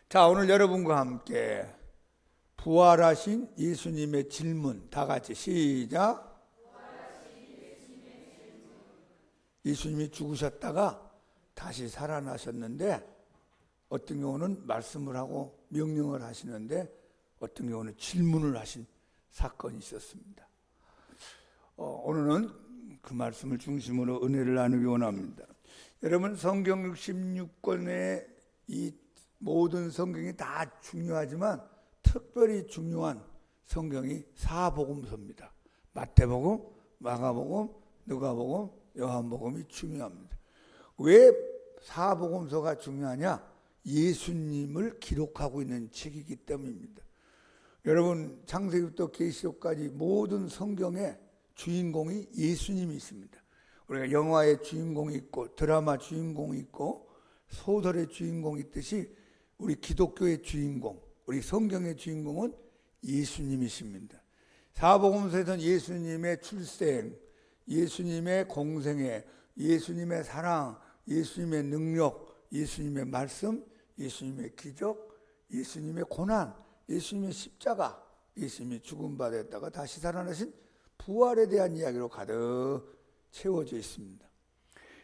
자, 오늘 여러분과 함께 부활하신 예수님의 질문 다 같이 시작. 예수님이 죽으셨다가 다시 살아나셨는데 어떤 경우는 말씀을 하고 명령을 하시는데 어떤 경우는 질문을 하신 사건이 있었습니다. 오늘은 그 말씀을 중심으로 은혜를 나누기 원합니다. 여러분, 성경 66권의 이 모든 성경이 다 중요하지만 특별히 중요한 성경이 사복음서입니다. 마태복음, 마가복음, 누가복음, 요한복음이 중요합니다. 왜 사복음서가 중요하냐? 예수님을 기록하고 있는 책이기 때문입니다. 여러분, 창세기부터 계시록까지 모든 성경의 주인공이 예수님이 있습니다. 우리가 영화의 주인공이 있고 드라마 주인공이 있고 소설의 주인공이 있듯이 우리 기독교의 주인공, 우리 성경의 주인공은 예수님이십니다. 사복음서에서는 예수님의 출생, 예수님의 공생애, 예수님의 사랑, 예수님의 능력, 예수님의 말씀, 예수님의 기적, 예수님의 고난, 예수님의 십자가, 예수님이 죽음받았다가 다시 살아나신 부활에 대한 이야기로 가득 채워져 있습니다.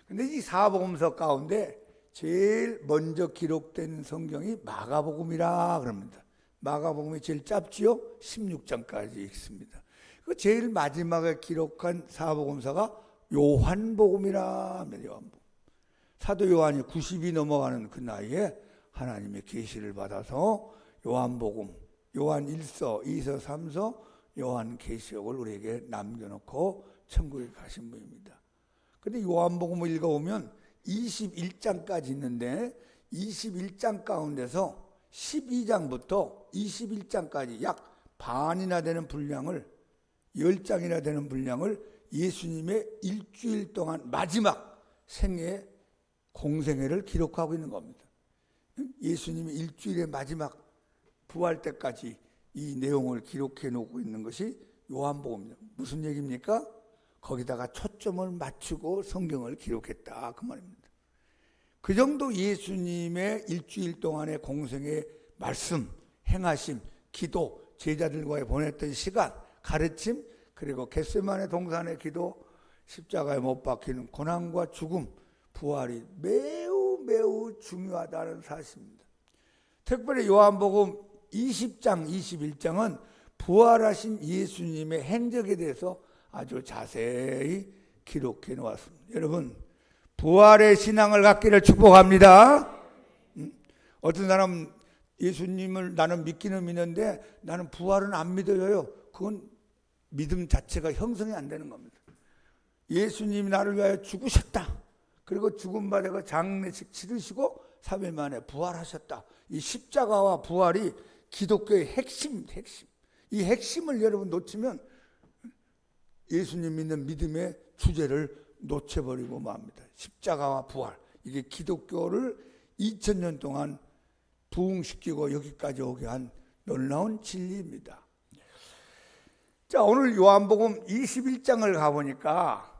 그런데 이 사복음서 가운데 제일 먼저 기록된 성경이 마가복음이라 그럽니다. 마가복음이 제일 짧지요? 16장까지 있습니다. 그 제일 마지막에 기록한 사복음서가 요한복음이라 합니다. 요한복음. 사도 요한이 90이 넘어가는 그 나이에 하나님의 계시를 받아서 요한복음, 요한 1서, 2서, 3서, 요한 계시록을 우리에게 남겨놓고 천국에 가신 분입니다. 그런데 요한복음을 읽어보면 21장까지 있는데 21장 가운데서 12장부터 21장까지 약 반이나 되는 분량을 10장이나 되는 분량을 예수님의 일주일 동안 마지막 생애 공생애를 기록하고 있는 겁니다. 예수님이 일주일의 마지막 부활 때까지 이 내용을 기록해 놓고 있는 것이 요한복음입니다. 무슨 얘기입니까? 거기다가 초점을 맞추고 성경을 기록했다 그 말입니다. 그 정도 예수님의 일주일 동안의 공생의 말씀, 행하심, 기도, 제자들과의 보냈던 시간, 가르침, 그리고 겟세마네 동산의 기도, 십자가에 못 박히는 고난과 죽음, 부활이 매우 중요하다는 사실입니다. 특별히 요한복음 20장, 21장은 부활하신 예수님의 행적에 대해서 아주 자세히 기록해 놓았습니다. 여러분, 부활의 신앙을 갖기를 축복합니다. 어떤 사람은 예수님을 나는 믿기는 믿는데 나는 부활은 안 믿어요. 그건 믿음 자체가 형성이 안 되는 겁니다. 예수님이 나를 위하여 죽으셨다. 그리고 죽음받아서 장례식 치르시고 3일 만에 부활하셨다. 이 십자가와 부활이 기독교의 핵심. 이 핵심을 여러분 놓치면 예수님 믿는 믿음의 주제를 놓쳐버리고 맙니다. 십자가와 부활, 이게 기독교를 2000년 동안 부흥시키고 여기까지 오게 한 놀라운 진리입니다. 자, 오늘 요한복음 21장을 가보니까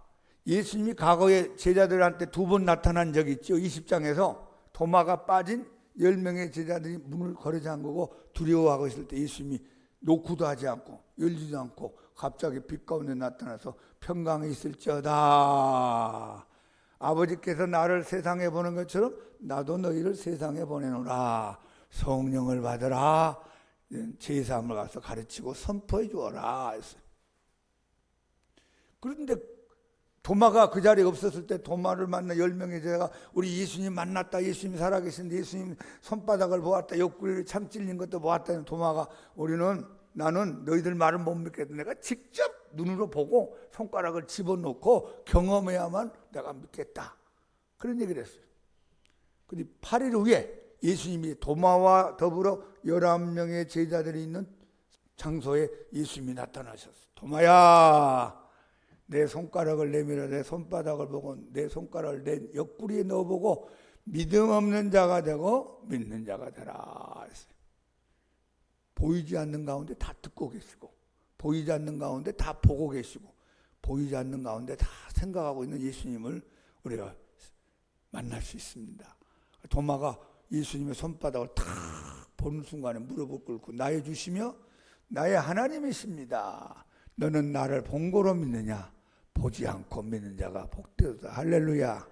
예수님이 과거에 제자들한테 2번 나타난 적이 있죠. 20장에서 도마가 빠진 10명의 제자들이 문을 걸어 잠그고 두려워하고 있을 때 예수님이 노크도 하지 않고 열지도 않고 갑자기 빛 가운데 나타나서 평강이 있을지어다. 아버지께서 나를 세상에 보낸 것처럼 나도 너희를 세상에 보내노라. 성령을 받으라. 제3을 가서 가르치고 선포해 주어라 했어요. 그런데 도마가 그 자리에 없었을 때 도마를 만나 10명의 제자가 우리 예수님 만났다. 예수님 살아계신데 예수님 손바닥을 보았다. 옆구리를 참 찔린 것도 보았다. 도마가 나는 너희들 말을 못 믿겠다. 내가 직접 눈으로 보고 손가락을 집어넣고 경험해야만 내가 믿겠다. 그런 얘기를 했어요. 그런데 8일 후에 예수님이 도마와 더불어 11명의 제자들이 있는 장소에 예수님이 나타나셨어요. 도마야, 내 손가락을 내밀어 내 손바닥을 보고 내 손가락을 내 옆구리에 넣어보고 믿음 없는 자가 되고 믿는 자가 되라 했어요. 보이지 않는 가운데 다 듣고 계시고 보이지 않는 가운데 다 보고 계시고 보이지 않는 가운데 다 생각하고 있는 예수님을 우리가 만날 수 있습니다. 도마가 예수님의 손바닥을 탁 보는 순간에 무릎을 꿇고 나의 주시며 나의 하나님이십니다. 너는 나를 본고로 믿느냐? 보지 않고 믿는 자가 복되도다. 할렐루야.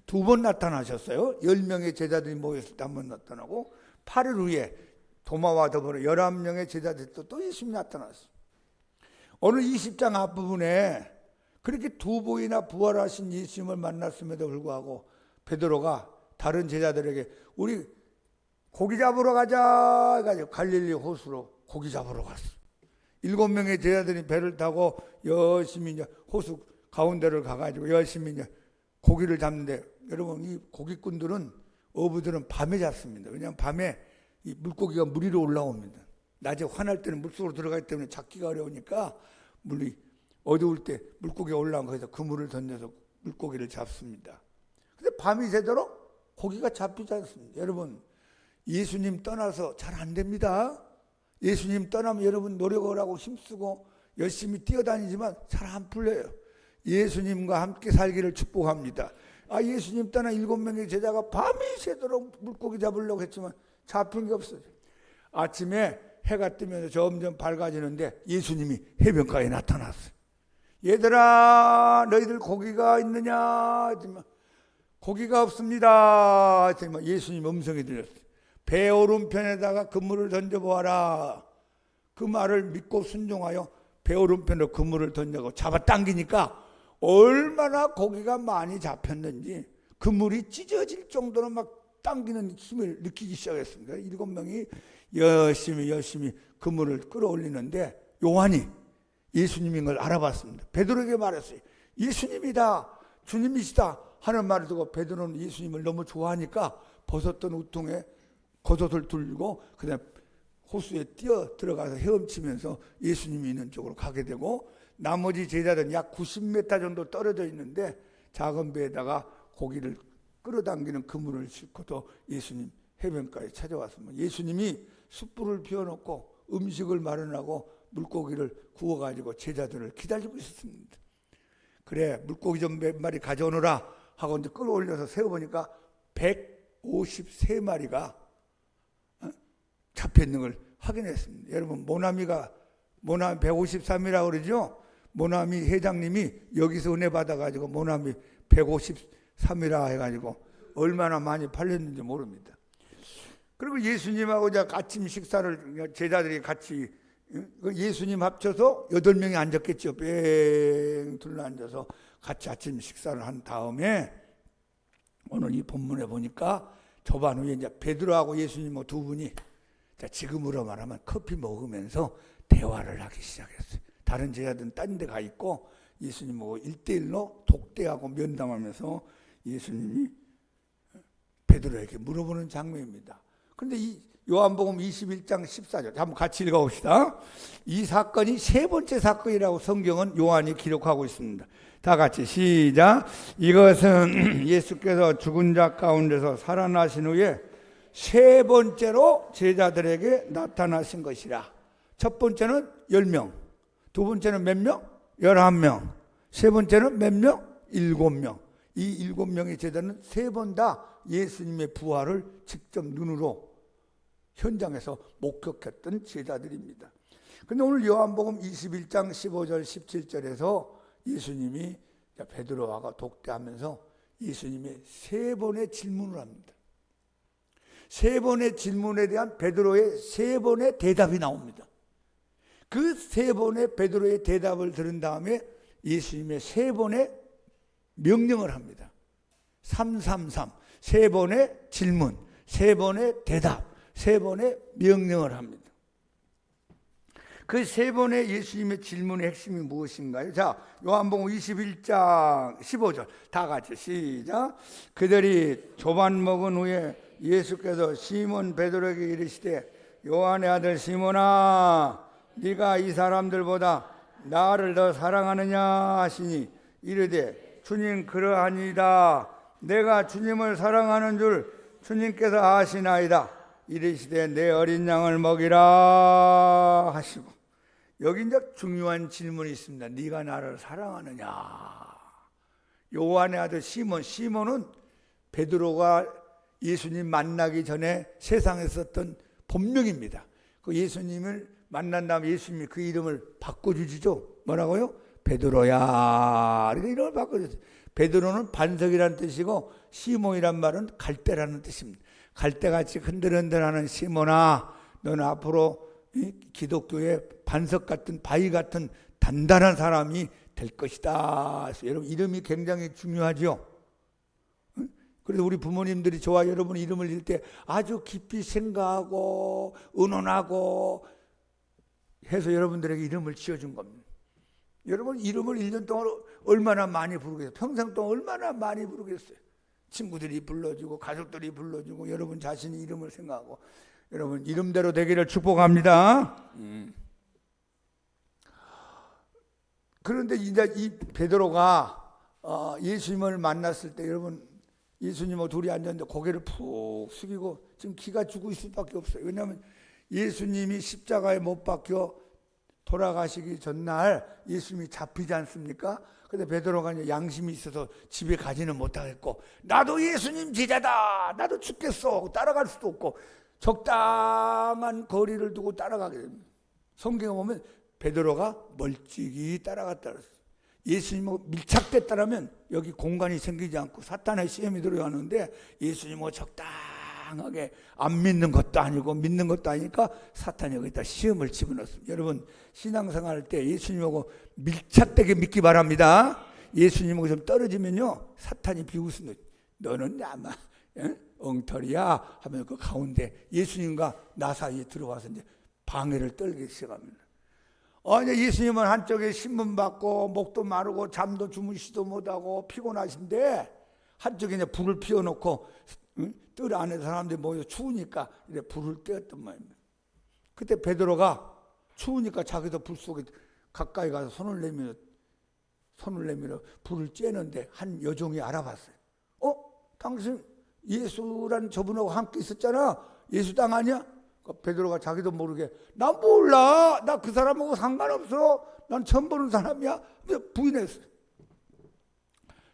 두 번 나타나셨어요. 10명의 제자들이 모였을 때 한 번 나타나고 8일 후에 도마와 더불어 11명의 제자들이 또 예수님이 나타났어요. 오늘 20장 앞부분에 그렇게 두 번이나 부활하신 예수님을 만났음에도 불구하고 베드로가 다른 제자들에게 우리 고기 잡으러 가자 해가지고 갈릴리 호수로 고기 잡으러 갔어. 7명의 제자들이 배를 타고 열심히 이제 호수 가운데를 가가지고 열심히 이제 고기를 잡는데, 여러분 이 고기꾼들은 어부들은 밤에 잡습니다. 왜냐하면 밤에 이 물고기가 물 위로 올라옵니다. 낮에 환할 때는 물속으로 들어가기 때문에 잡기가 어려우니까 물이 어두울 때 물고기가 올라온 거에서 그물을 던져서 물고기를 잡습니다. 근데 밤이 새도록 고기가 잡히지 않습니다. 여러분 예수님 떠나서 잘 안 됩니다. 예수님 떠나면 여러분 노력을 하고 힘쓰고 열심히 뛰어다니지만 잘 안 풀려요. 예수님과 함께 살기를 축복합니다. 예수님 떠나 7명의 제자가 밤이 새도록 물고기 잡으려고 했지만 잡힌 게 없어요. 아침에 해가 뜨면서 점점 밝아지는데 예수님이 해변가에 나타났어요. 얘들아 너희들 고기가 있느냐 했더니 고기가 없습니다 했더니 예수님 음성이 들렸어요. 배 오른편에다가 그물을 던져보아라. 그 말을 믿고 순종하여 배 오른편으로 그물을 던져고 잡아당기니까 얼마나 고기가 많이 잡혔는지 그물이 찢어질 정도로 막 당기는 힘을 느끼기 시작했습니다. 7명이 열심히 그물을 끌어올리는데 요한이 예수님인 걸 알아봤습니다. 베드로에게 말했어요. 예수님이다, 주님이시다 하는 말을 듣고 베드로는 예수님을 너무 좋아하니까 벗었던 우통에 겉옷을 들고 그다음 호수에 뛰어 들어가서 헤엄치면서 예수님이 있는 쪽으로 가게 되고, 나머지 제자들은 약 90m 정도 떨어져 있는데 작은 배에다가 고기를 끌어당기는 그물을 싣고도 예수님 해변가에 찾아왔습니다. 예수님이 숯불을 피워놓고 음식을 마련하고 물고기를 구워가지고 제자들을 기다리고 있었습니다. 그래 물고기 좀 몇 마리 가져오너라 하고 이제 끌어올려서 세어보니까 153마리가 잡혀있는 걸 확인했습니다. 여러분 모나미 153이라고 그러죠. 모나미 회장님이 여기서 은혜 받아가지고 모나미 153이라 해가지고 얼마나 많이 팔렸는지 모릅니다. 그리고 예수님하고 아침 식사를 제자들이 같이, 예수님 합쳐서 8명이 앉았겠죠. 뺑 둘러앉아서 같이 아침 식사를 한 다음에 오늘 이 본문에 보니까 저반 후에 이제 베드로하고 예수님 두 분이 지금으로 말하면 커피 먹으면서 대화를 하기 시작했어요. 다른 제자들은 딴 데 가 있고 예수님하고 1대1로 독대하고 면담하면서 예수님이 베드로에게 물어보는 장면입니다. 그런데 이 요한복음 21장 14절 한번 같이 읽어봅시다. 이 사건이 세 번째 사건이라고 성경은 요한이 기록하고 있습니다. 다 같이 시작. 이것은 예수께서 죽은 자 가운데서 살아나신 후에 세 번째로 제자들에게 나타나신 것이라. 첫 번째는 10명, 두 번째는 몇 명? 11명, 세 번째는 몇 명? 7명. 이 7명의 제자는 세 번 다 예수님의 부활을 직접 눈으로 현장에서 목격했던 제자들입니다. 그런데 오늘 요한복음 21장 15절 17절에서 예수님이 베드로와 독대하면서 예수님의 세 번의 질문을 합니다. 세 번의 질문에 대한 베드로의 세 번의 대답이 나옵니다. 그 세 번의 베드로의 대답을 들은 다음에 예수님의 세 번의 명령을 합니다. 333, 세 번의 질문, 세 번의 대답, 세 번의 명령을 합니다. 그 세 번의 예수님의 질문의 핵심이 무엇인가요? 자, 요한복음 21장 15절 다 같이 시작. 그들이 조반 먹은 후에 예수께서 시몬 베드로에게 이르시되 요한의 아들 시몬아 네가 이 사람들보다 나를 더 사랑하느냐 하시니 이르되 주님 그러하니이다. 내가 주님을 사랑하는 줄 주님께서 아시나이다. 이르시되 내 어린 양을 먹이라 하시고, 여기 이제 중요한 질문이 있습니다. 네가 나를 사랑하느냐. 요한의 아들 시몬은 베드로가 예수님 만나기 전에 세상에 썼던 본명입니다. 그 예수님을 만난 다음에 예수님이 그 이름을 바꿔주시죠. 뭐라고요? 베드로야. 이렇게 이름을 바꿔주세요. 베드로는 반석이라는 뜻이고 시몬이란 말은 갈대라는 뜻입니다. 갈대같이 흔들흔들하는 시몬아, 너는 앞으로 기독교의 반석 같은 바위 같은 단단한 사람이 될 것이다. 여러분 이름이 굉장히 중요하죠. 그래서 우리 부모님들이 저와 여러분 이름을 일 때 아주 깊이 생각하고 의논하고 해서 여러분들에게 이름을 지어준 겁니다. 여러분 이름을 1년 동안 얼마나 많이 부르겠어요? 평생 동안 얼마나 많이 부르겠어요? 친구들이 불러주고 가족들이 불러주고 여러분 자신이 이름을 생각하고 여러분 이름대로 되기를 축복합니다. 그런데 이제 이 베드로가 예수님을 만났을 때 여러분 예수님하고 둘이 앉았는데 고개를 푹 숙이고 지금 기가 죽고 있을 수밖에 없어요. 왜냐하면 예수님이 십자가에 못 박혀 돌아가시기 전날 예수님이 잡히지 않습니까? 근데 베드로가 이제 양심이 있어서 집에 가지는 못하겠고 나도 예수님 제자다. 나도 죽겠어. 따라갈 수도 없고 적당한 거리를 두고 따라가게 됩니다. 성경에 보면 베드로가 멀찍이 따라갔다 그랬어요. 예수님하고 밀착됐다라면 여기 공간이 생기지 않고 사탄의 시험이 들어가는데 예수님하고 적당하게 안 믿는 것도 아니고 믿는 것도 아니니까 사탄이 여기다 시험을 집어넣습니다. 여러분 신앙생활 할 때 예수님하고 밀착되게 믿기 바랍니다. 예수님하고 좀 떨어지면요 사탄이 비웃습니다. 너는 아마 엉터리야 하면 그 가운데 예수님과 나 사이에 들어와서 이제 방해를 떨기 시작합니다. 이제 예수님은 한쪽에 신문 받고 목도 마르고 잠도 주무시도 못하고 피곤하신데 한쪽에 이제 불을 피워놓고 뜰 안에 사람들이 모여 추우니까 이제 불을 떼었단 말입니다. 그때 베드로가 추우니까 자기도 불 속에 가까이 가서 손을 내밀어 불을 쬐는데 한 여종이 알아봤어요. 당신 예수란 저분하고 함께 있었잖아. 예수 땅 아니야? 베드로가 자기도 모르게 나 몰라. 나 그 사람하고 상관없어. 난 처음 보는 사람이야. 부인했어요.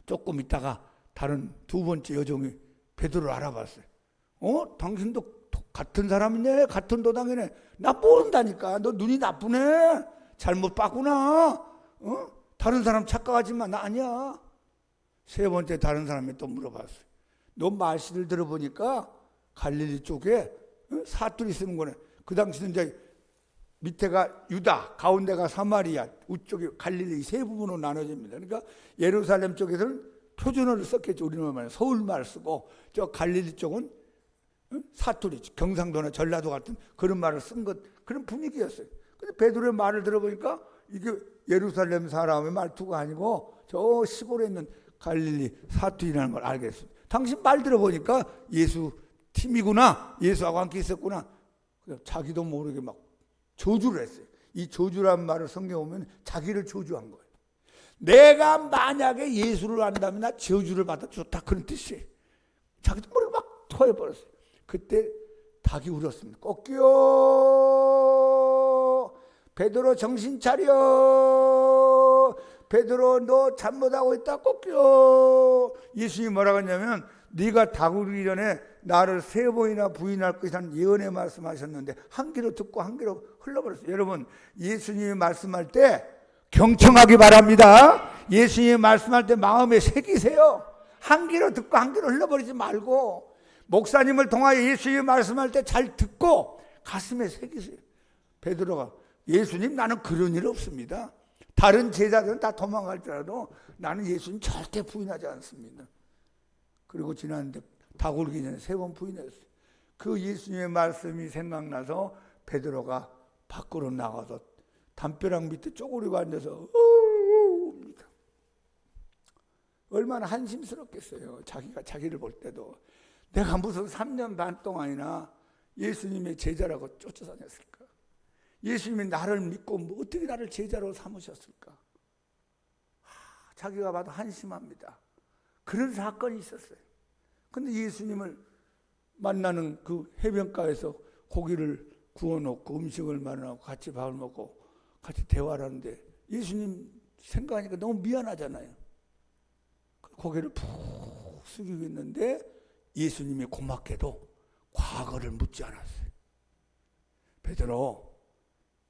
조금 있다가 다른 두 번째 여종이 베드로를 알아봤어요. 당신도 같은 사람이네. 같은 도당이네. 나 모른다니까. 너 눈이 나쁘네. 잘못 봤구나. 다른 사람 착각하지만 나 아니야. 세 번째 다른 사람이 또 물어봤어요. 너 말씨를 들어보니까 갈릴리 쪽에 사투리 쓰는 거네. 그 당시는 이제 밑에가 유다, 가운데가 사마리아, 우쪽이 갈릴리 세 부분으로 나눠집니다. 그러니까 예루살렘 쪽에서는 표준어를 썼겠죠. 우리말 서울말 쓰고 저 갈릴리 쪽은 사투리, 경상도나 전라도 같은 그런 말을 쓴 것 그런 분위기였어요. 근데 베드로의 말을 들어보니까 이게 예루살렘 사람의 말투가 아니고 저 시골에 있는 갈릴리 사투리라는 걸 알겠습니다. 당신 말 들어보니까 예수 팀이구나. 예수하고 함께 있었구나. 자기도 모르게 막 저주를 했어요. 이 저주란 말을 성경에 보면 자기를 저주한 거예요. 내가 만약에 예수를 안다면 나 저주를 받아줬다. 그런 뜻이에요. 자기도 모르게 막 토해버렸어요. 그때 닭이 울었습니다. 꺾여. 베드로 정신 차려. 베드로 너 잘못하고 있다. 꺾여. 예수님이 뭐라고 했냐면 네가 닭 울기 전에 나를 세 번이나 부인할 것이라는 예언의 말씀하셨는데 한 귀로 듣고 한 귀로 흘러버렸어요. 여러분 예수님이 말씀할 때 경청하기 바랍니다. 예수님이 말씀할 때 마음에 새기세요. 한 귀로 듣고 한 귀로 흘러버리지 말고 목사님을 통하여 예수님이 말씀할 때 잘 듣고 가슴에 새기세요. 베드로가 예수님 나는 그런 일 없습니다. 다른 제자들은 다 도망갈 줄 알아도 나는 예수님 절대 부인하지 않습니다. 그리고 지났는데 닭 울기 전에 세 번 부인했어요. 그 예수님의 말씀이 생각나서 베드로가 밖으로 나가서 담벼락 밑에 쪼그리고 앉아서 웁니다. 얼마나 한심스럽겠어요. 자기가 자기를 볼 때도 내가 무슨 3년 반 동안이나 예수님의 제자라고 쫓아다녔을까? 예수님이 나를 믿고 어떻게 나를 제자로 삼으셨을까? 자기가 봐도 한심합니다. 그런 사건이 있었어요. 근데 예수님을 만나는 그 해변가에서 고기를 구워놓고 음식을 마련하고 같이 밥을 먹고 같이 대화를 하는데 예수님 생각하니까 너무 미안하잖아요. 고개를 푹 숙이고 있는데 예수님이 고맙게도 과거를 묻지 않았어요. 베드로,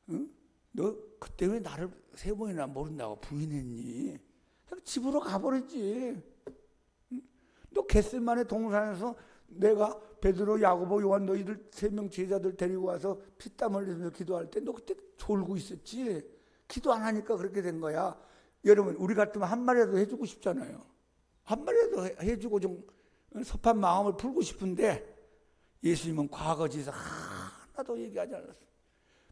응? 너 그때 왜 나를 3번이나 모른다고 부인했니? 집으로 가버리지. 응? 너 겟세마네 동산에서 내가 베드로, 야고보, 요한 너희들 3명 제자들 데리고 와서 피땀 흘리면서 기도할 때 너 그때 졸고 있었지. 기도 안 하니까 그렇게 된 거야. 여러분, 우리 같으면 한 마디라도 해주고 싶잖아요. 한 마디라도 해주고 좀 섭한 마음을 풀고 싶은데 예수님은 과거지에서 하나도 얘기하지 않았어요.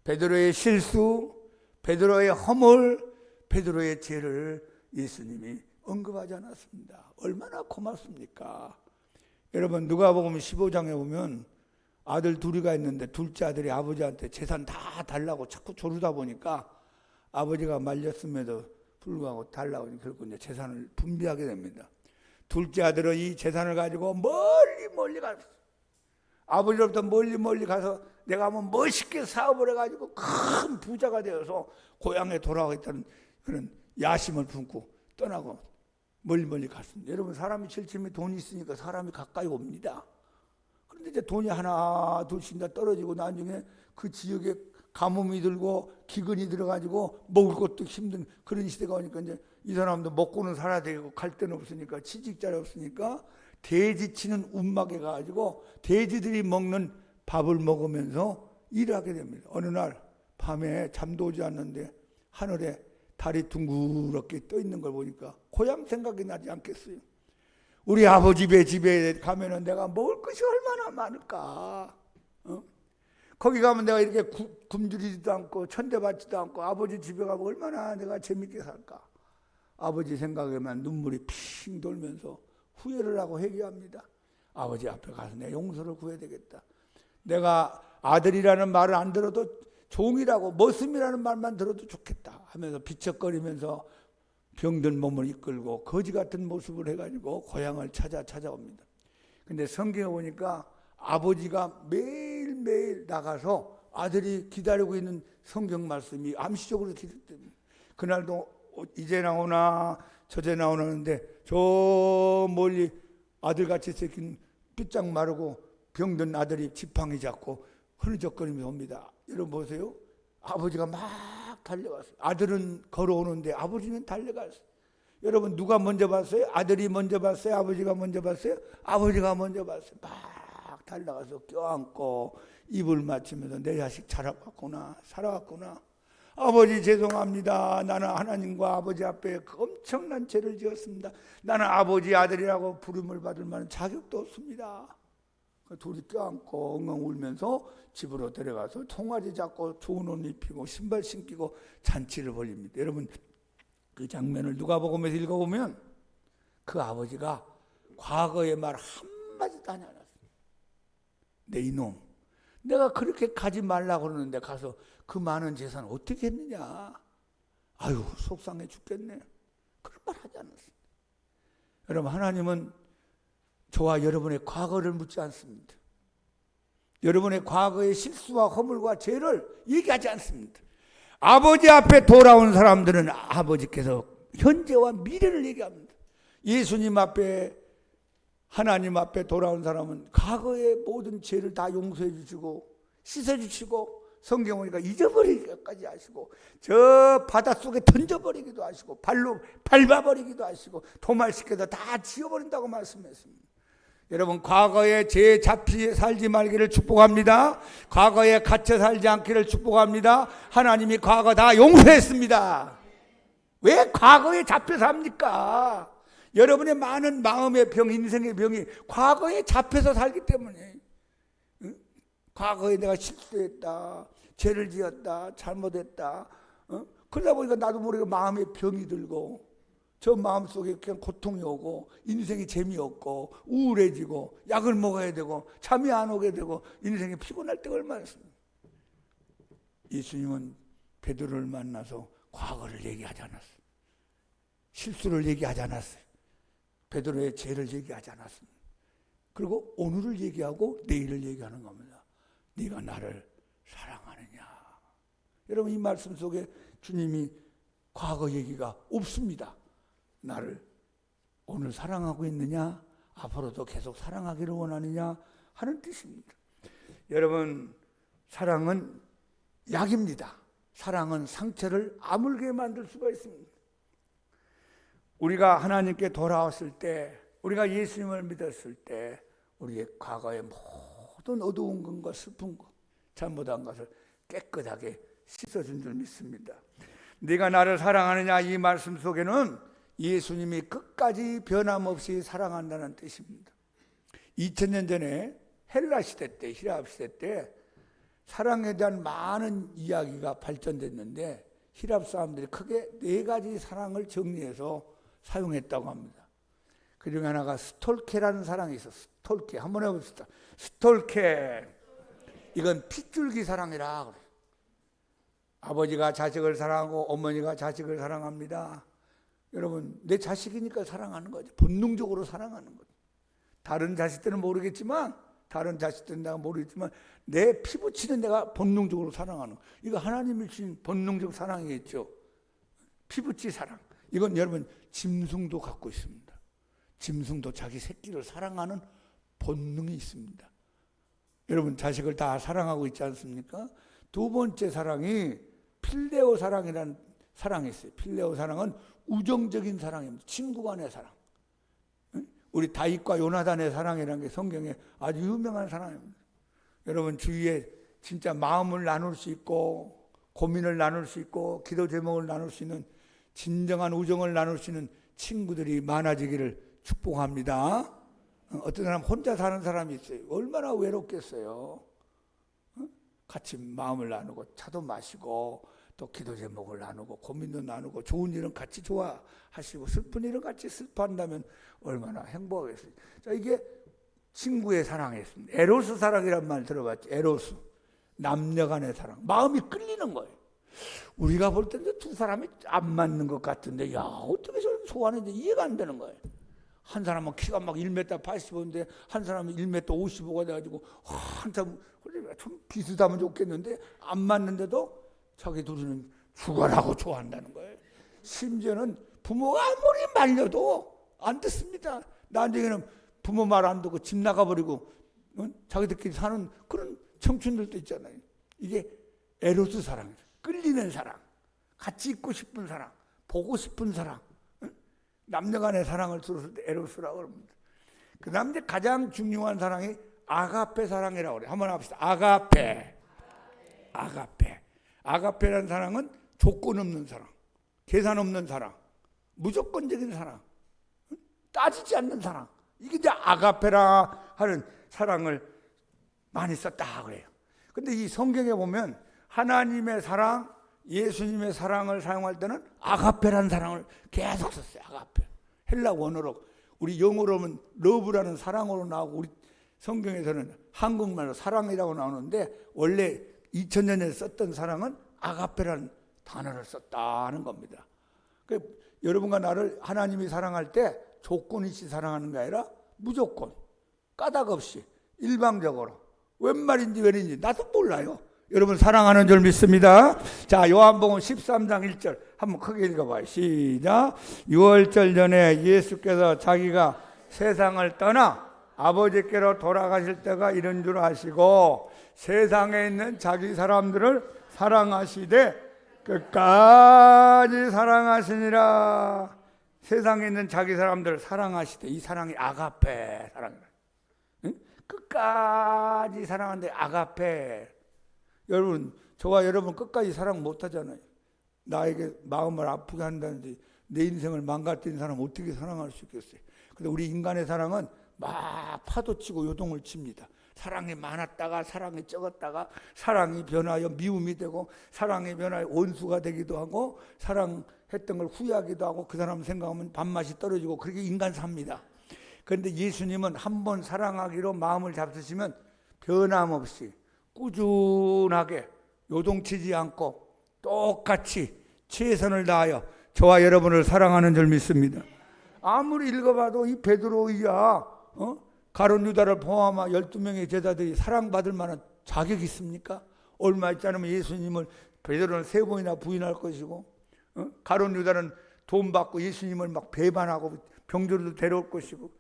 베드로의 실수, 베드로의 허물, 베드로의 죄를 예수님이 언급하지 않았습니다. 얼마나 고맙습니까? 여러분, 누가복음 15장에 보면 아들 둘이가 있는데 둘째 아들이 아버지한테 재산 다 달라고 자꾸 조르다 보니까 아버지가 말렸음에도 불구하고 달라고 결국 이제 재산을 분배하게 됩니다. 둘째 아들은 이 재산을 가지고 멀리 갔어요. 아버지로부터 멀리 가서 내가 한번 멋있게 사업을 해가지고 큰 부자가 되어서 고향에 돌아가겠다는 그런 야심을 품고 떠나고 멀리 갔습니다. 여러분, 사람이 질침이 돈이 있으니까 사람이 가까이 옵니다. 그런데 이제 돈이 하나 둘씩 다 떨어지고 나중에 그 지역에 가뭄이 들고 기근이 들어가지고 먹을 것도 힘든 그런 시대가 오니까 이제 이 사람도 먹고는 살아야 되고 갈 데는 없으니까 취직자리 없으니까 돼지 치는 움막에 가가지고 돼지들이 먹는 밥을 먹으면서 일을 하게 됩니다. 어느 날 밤에 잠도 오지 않는데 하늘에 달이 둥그렇게 떠 있는 걸 보니까 고향 생각이 나지 않겠어요? 우리 아버지 집에 가면은 내가 먹을 것이 얼마나 많을까? 거기 가면 내가 이렇게 굶주리지도 않고 천대받지도 않고 아버지 집에 가면 얼마나 내가 재밌게 살까? 아버지 생각에만 눈물이 핑 돌면서 후회를 하고 회개합니다. 아버지 앞에 가서 내 용서를 구해야 되겠다. 내가 아들이라는 말을 안 들어도 종이라고 머슴이라는 말만 들어도 좋겠다 하면서 비척거리면서 병든 몸을 이끌고 거지 같은 모습을 해가지고 고향을 찾아옵니다. 근데 성경에 보니까 아버지가 매일매일 나가서 아들이 기다리고 있는 성경 말씀이 암시적으로 기록됩니다. 그날도 이제 나오나 저제 나오는데 저 멀리 아들같이 생긴 삐짝 마르고 병든 아들이 지팡이 잡고 흐느적거리며 옵니다. 여러분 보세요. 아버지가 막 달려갔어요. 아들은 걸어오는데 아버지는 달려갔어요. 여러분, 누가 먼저 봤어요? 아들이 먼저 봤어요? 아버지가 먼저 봤어요? 아버지가 먼저 봤어요. 막 달려가서 껴안고 입을 맞추면서 내 자식 살아왔구나. 아버지 죄송합니다. 나는 하나님과 아버지 앞에 엄청난 죄를 지었습니다. 나는 아버지 아들이라고 부름을 받을 만한 자격도 없습니다. 둘이 껴안고 엉엉 울면서 집으로 데려가서 통아리 잡고 좋은 옷 입히고 신발 신기고 잔치를 벌립니다. 여러분, 그 장면을 누가복음에서 읽어보면 그 아버지가 과거의 말 한마디도 하지 않았어요. 내 이놈, 내가 그렇게 가지 말라고 그러는데 가서 그 많은 재산 어떻게 했느냐. 아유, 속상해 죽겠네. 그런 말 하지 않았어요. 여러분, 하나님은 저와 여러분의 과거를 묻지 않습니다. 여러분의 과거의 실수와 허물과 죄를 얘기하지 않습니다. 아버지 앞에 돌아온 사람들은 아버지께서 현재와 미래를 얘기합니다. 예수님 앞에, 하나님 앞에 돌아온 사람은 과거의 모든 죄를 다 용서해 주시고 씻어주시고 성경 보니까 잊어버리기까지 하시고 저 바닷속에 던져버리기도 하시고 발로 밟아버리기도 하시고 도말시켜서 다 지워버린다고 말씀했습니다. 여러분, 과거에 죄에 잡히 살지 말기를 축복합니다. 과거에 갇혀 살지 않기를 축복합니다. 하나님이 과거 다 용서했습니다. 왜 과거에 잡혀 삽니까? 여러분의 많은 마음의 병, 인생의 병이 과거에 잡혀서 살기 때문에. 과거에 내가 실수했다, 죄를 지었다, 잘못했다. 그러다 보니까 나도 모르게 마음의 병이 들고 저 마음속에 그냥 고통이 오고 인생이 재미없고 우울해지고 약을 먹어야 되고 잠이 안 오게 되고 인생이 피곤할 때가 얼마나 있습니까? 예수님은 베드로를 만나서 과거를 얘기하지 않았어요. 실수를 얘기하지 않았어요. 베드로의 죄를 얘기하지 않았습니다. 그리고 오늘을 얘기하고 내일을 얘기하는 겁니다. 네가 나를 사랑하느냐. 여러분, 이 말씀 속에 주님이 과거 얘기가 없습니다. 나를 오늘 사랑하고 있느냐, 앞으로도 계속 사랑하기를 원하느냐 하는 뜻입니다. 여러분, 사랑은 약입니다. 사랑은 상처를 아물게 만들 수가 있습니다. 우리가 하나님께 돌아왔을 때, 우리가 예수님을 믿었을 때 우리의 과거의 모든 어두운 것과 슬픈 것, 잘못한 것을 깨끗하게 씻어준 줄 믿습니다. 네가 나를 사랑하느냐, 이 말씀 속에는 예수님이 끝까지 변함없이 사랑한다는 뜻입니다. 2000년 전에 헬라 시대 때, 히랍 시대 때 사랑에 대한 많은 이야기가 발전됐는데 히랍 사람들이 크게 4가지 사랑을 정리해서 사용했다고 합니다. 그 중에 하나가 스톨케라는 사랑이 있어. 스톨케 한번 해봅시다. 스톨케, 이건 핏줄기 사랑이라 그래요. 아버지가 자식을 사랑하고 어머니가 자식을 사랑합니다. 여러분, 내 자식이니까 사랑하는 거죠. 본능적으로 사랑하는 거죠. 다른 자식들은 모르겠지만, 내 피부치는 내가 본능적으로 사랑하는 거. 이거 하나님이 주신 본능적 사랑이겠죠. 피부치 사랑. 이건 여러분 짐승도 갖고 있습니다. 짐승도 자기 새끼를 사랑하는 본능이 있습니다. 여러분 자식을 다 사랑하고 있지 않습니까? 두 번째 사랑이 필레오 사랑이라는 사랑이 있어요. 필레오 사랑은 우정적인 사랑입니다. 친구 간의 사랑. 우리 다윗과 요나단의 사랑이라는 게 성경에 아주 유명한 사랑입니다. 여러분 주위에 진짜 마음을 나눌 수 있고 고민을 나눌 수 있고 기도 제목을 나눌 수 있는 진정한 우정을 나눌 수 있는 친구들이 많아지기를 축복합니다. 어떤 사람 혼자 사는 사람이 있어요. 얼마나 외롭겠어요. 같이 마음을 나누고 차도 마시고 또 기도 제목을 나누고 고민도 나누고 좋은 일은 같이 좋아하시고 슬픈 일은 같이 슬퍼한다면 얼마나 행복하겠어요. 자, 이게 친구의 사랑이었습니다. 에로스 사랑이란 말 들어봤죠? 에로스, 남녀 간의 사랑. 마음이 끌리는 거예요. 우리가 볼 때도 두 사람이 안 맞는 것 같은데 야 어떻게 저렇게 좋아하는지 이해가 안 되는 거예요. 한 사람은 키가 막 1m 85인데 한 사람은 1m 55가 돼가지고 한참 좀 비슷하면 좋겠는데 안 맞는데도 자기 둘이는 죽어라고 좋아한다는 거예요. 심지어는 부모가 아무리 말려도 안 듣습니다. 나중에는 부모 말 안 듣고 집 나가버리고 자기들끼리 사는 그런 청춘들도 있잖아요. 이게 에로스 사랑이죠. 끌리는 사랑, 같이 있고 싶은 사랑, 보고 싶은 사랑, 남녀 간의 사랑을 들었을 때 에로스라고 합니다. 그 다음 이제 가장 중요한 사랑이 아가페 사랑이라고 그래요. 한번 합시다. 아가페. 아가페라는 사랑은 조건 없는 사랑, 계산 없는 사랑, 무조건적인 사랑, 따지지 않는 사랑. 이게 이제 아가페라 하는 사랑을 많이 썼다 그래요. 근데 이 성경에 보면 하나님의 사랑, 예수님의 사랑을 사용할 때는 아가페라는 사랑을 계속 썼어요. 아가페. 헬라 원어로, 우리 영어로는 러브라는 사랑으로 나오고 우리 성경에서는 한국말로 사랑이라고 나오는데 원래 2000년에 썼던 사랑은 아가페라는 단어를 썼다는 겁니다. 그러니까 여러분과 나를 하나님이 사랑할 때 조건 없이 사랑하는 게 아니라 무조건, 까닭 없이, 일방적으로. 웬 말인지 웬인지 나도 몰라요. 여러분 사랑하는 줄 믿습니다. 자, 요한복음 13장 1절 한번 크게 읽어봐요. 시작. 6월절 전에 예수께서 자기가 세상을 떠나 아버지께로 돌아가실 때가 이런 줄 아시고 세상에 있는 자기 사람들을 사랑하시되 끝까지 사랑하시니라. 세상에 있는 자기 사람들을 사랑하시되, 이 사랑이 아가페 사랑이다. 응? 끝까지 사랑하는데 아가페. 여러분, 저와 여러분 끝까지 사랑 못하잖아요. 나에게 마음을 아프게 한다든지 내 인생을 망가뜨린 사람 어떻게 사랑할 수 있겠어요? 근데 우리 인간의 사랑은 막 파도치고 요동을 칩니다. 사랑이 많았다가 사랑이 적었다가 사랑이 변하여 미움이 되고 사랑이 변하여 원수가 되기도 하고 사랑했던 걸 후회하기도 하고 그 사람 생각하면 밥맛이 떨어지고 그렇게 인간 삽니다. 그런데 예수님은 한번 사랑하기로 마음을 잡수시면 변함없이 꾸준하게 요동치지 않고 똑같이 최선을 다하여 저와 여러분을 사랑하는 줄 믿습니다. 아무리 읽어봐도 이 베드로이야 가룟 유다를 포함한 12명의 제자들이 사랑받을 만한 자격이 있습니까? 얼마 있지 않으면 예수님을 베드로는 3번이나 부인할 것이고 가룟 유다는 돈 받고 예수님을 막 배반하고 병조로도 데려올 것이고